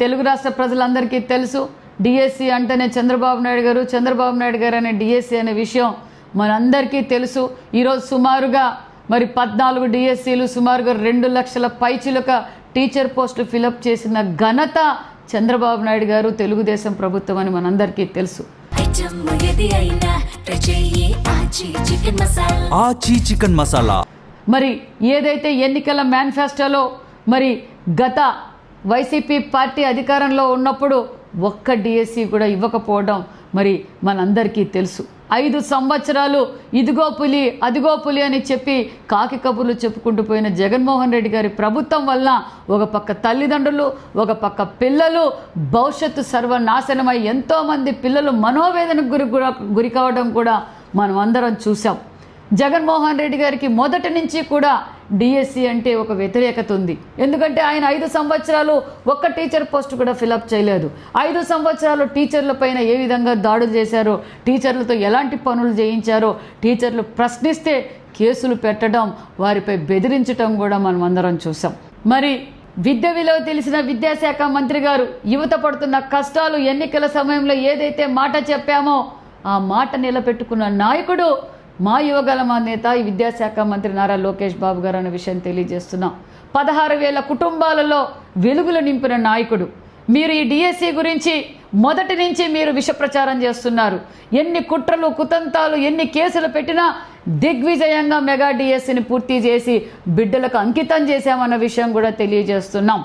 తెలుగు రాష్ట్ర ప్రజలందరికీ తెలుసు డిఎస్సి అంటేనే చంద్రబాబు నాయుడు గారు అనే డిఎస్సి అనే విషయం మనందరికీ తెలుసు. ఈరోజు సుమారుగా 14 డిఎస్సీలు సుమారుగా 2 లక్షల పైచిలుక టీచర్ పోస్టులు ఫిలప్ చేసిన ఘనత చంద్రబాబు నాయుడు గారు తెలుగుదేశం ప్రభుత్వం అని మనందరికీ తెలుసు. చికెన్ మసాలా మరి ఏదైతే ఎన్నికల మేనిఫెస్టోలో గత వైసీపీ పార్టీ అధికారంలో ఉన్నప్పుడు ఒక్క డిఎస్సి కూడా ఇవ్వకపోవడం మనందరికీ తెలుసు. 5 సంవత్సరాలు ఇదిగో పులి అదిగో పులి అని చెప్పి కాకి కబుర్లు చెప్పుకుంటూ పోయిన జగన్మోహన్ రెడ్డి గారి ప్రభుత్వం వల్ల ఒక పక్క తల్లిదండ్రులు, ఒక పక్క పిల్లలు భవిష్యత్తు సర్వనాశనమై ఎంతోమంది పిల్లలు మనోవేదనకు గురి కావడం కూడా మనం అందరం చూసాం. జగన్మోహన్ రెడ్డి గారికి మొదటి నుంచి కూడా డిఎస్సి అంటే ఒక వ్యతిరేకత ఉంది. ఎందుకంటే ఆయన 5 సంవత్సరాలు ఒక్క టీచర్ పోస్ట్ కూడా ఫిలప్ చేయలేదు. 5 సంవత్సరాలు టీచర్ల పైన ఏ విధంగా దాడులు చేశారో, టీచర్లతో ఎలాంటి పనులు చేయించారో, టీచర్లు ప్రశ్నిస్తే కేసులు పెట్టడం, వారిపై బెదిరించడం కూడా మనం అందరం చూసాం. విద్య విలువ తెలిసిన విద్యాశాఖ మంత్రి గారు యువత పడుతున్న కష్టాలు ఎన్నికల సమయంలో ఏదైతే మాట చెప్పామో ఆ మాట నిలబెట్టుకున్న నాయకుడు మా యువగలమ నేత ఈ విద్యాశాఖ మంత్రి నారా లోకేష్ బాబు గారు అనే విషయం తెలియజేస్తున్నాం. 16,000 కుటుంబాలలో వెలుగులు నింపిన నాయకుడు. మీరు ఈ డిఎస్సి గురించి మొదటి నుంచి మీరు విష ప్రచారం చేస్తున్నారు. ఎన్ని కుట్రలు కుతంతాలు ఎన్ని కేసులు పెట్టినా దిగ్విజయంగా మెగా డిఎస్సిని పూర్తి చేసి బిడ్డలకు అంకితం చేశామన్న విషయం కూడా తెలియజేస్తున్నాం.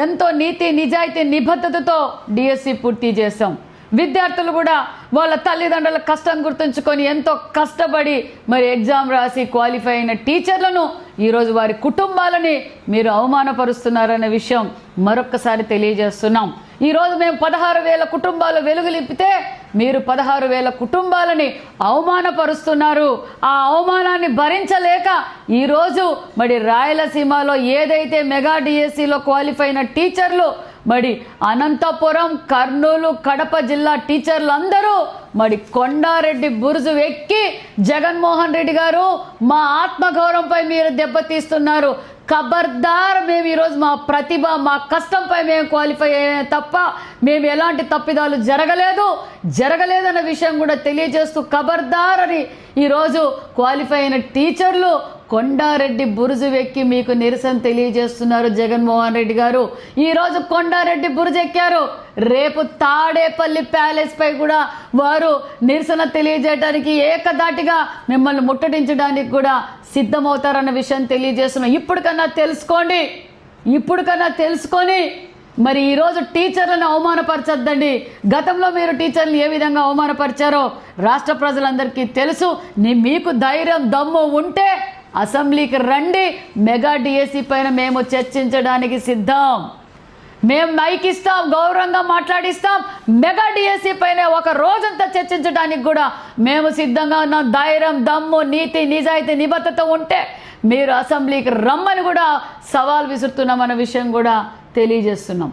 ఎంతో నీతి నిజాయితీ నిబద్ధతతో డిఎస్సి పూర్తి చేశాం. విద్యార్థులు కూడా వాళ్ళ తల్లిదండ్రుల కష్టం గుర్తుంచుకొని ఎంతో కష్టపడి ఎగ్జామ్ రాసి క్వాలిఫై అయిన టీచర్లను ఈరోజు వారి కుటుంబాలని మీరు అవమానపరుస్తున్నారనే విషయం మరొక్కసారి తెలియజేస్తున్నాం. ఈరోజు మేము 16,000 కుటుంబాలు వెలుగులిప్పితే మీరు 16,000 కుటుంబాలని అవమానపరుస్తున్నారు. ఆ అవమానాన్ని భరించలేక ఈరోజు రాయలసీమలో ఏదైతే మెగా డిఎస్సిలో క్వాలిఫై అయిన టీచర్లు అనంతపురం, కర్నూలు, కడప జిల్లా టీచర్లు అందరూ కొండారెడ్డి బురుజు ఎక్కి జగన్మోహన్ రెడ్డి గారు మా ఆత్మగౌరవంపై మీరు దెబ్బతీస్తున్నారు, ఖబర్దార్, మేము ఈరోజు మా ప్రతిభ మా కష్టంపై మేము క్వాలిఫై అయ్యే తప్ప మేము ఎలాంటి తప్పిదాలు జరగలేదన్న విషయం కూడా తెలియజేస్తూ ఖబర్దార్ అని ఈరోజు క్వాలిఫై అయిన టీచర్లు కొండారెడ్డి బురుజు ఎక్కి మీకు నిరసన తెలియజేస్తున్నారు. జగన్మోహన్ రెడ్డి గారు ఈరోజు కొండారెడ్డి బురుజు ఎక్కారు, రేపు తాడేపల్లి ప్యాలెస్ పై కూడా వారు నిరసన తెలియజేయడానికి ఏకదాటిగా మిమ్మల్ని ముట్టడించడానికి కూడా సిద్ధమవుతారన్న విషయం తెలియజేస్తున్నాం. ఇప్పటికన్నా తెలుసుకొని ఈరోజు టీచర్లను అవమానపరచొద్దండి. గతంలో మీరు టీచర్లు ఏ విధంగా అవమానపరిచారో రాష్ట్ర ప్రజలందరికీ తెలుసు. మీకు ధైర్యం దమ్ము ఉంటే అసెంబ్లీకి రండి, మెగా డిఎస్సి పైన మేము చర్చించడానికి సిద్ధం. మేము మైక్ ఇస్తాం, గౌరవంగా మాట్లాడిస్తాం. మెగా డిఎస్సి పైన ఒక రోజంతా చర్చించడానికి కూడా మేము సిద్ధంగా ఉన్నాం. ధైర్యం దమ్ము నీతి నిజాయితీ నిబద్ధత ఉంటే మీరు అసెంబ్లీకి రమ్మని కూడా సవాల్ విసురుతున్నామన్న విషయం కూడా తెలియజేస్తున్నాం.